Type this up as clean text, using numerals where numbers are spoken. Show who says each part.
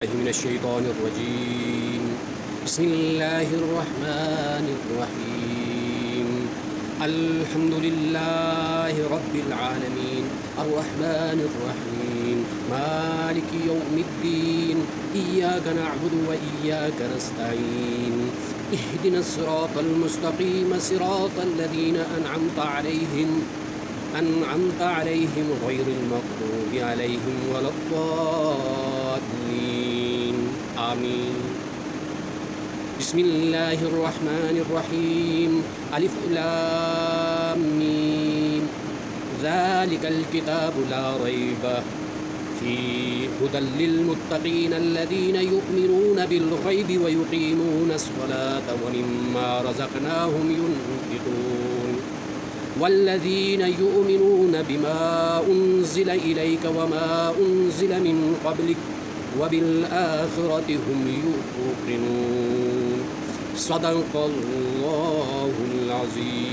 Speaker 1: من الشيطان الرجيم. بسم الله الرحمن الرحيم. الحمد لله رب العالمين الرحمن الرحيم مالك يوم الدين إياك نعبد وإياك نستعين اهدنا الصراط المستقيم صراط الذين أنعمت عليهم غير المغضوب عليهم ولا الضالين آمين. بسم الله الرحمن الرحيم. ألف لام ميم ذلك الكتاب لا ريب فيه هدى للمتقين الذين يؤمنون بالغيب ويقيمون الصلاة ومما رزقناهم ينفقون والذين يؤمنون بما أنزل إليك وما أنزل من قبلك وبالآخرة هم يوقنون. صدق الله العظيم.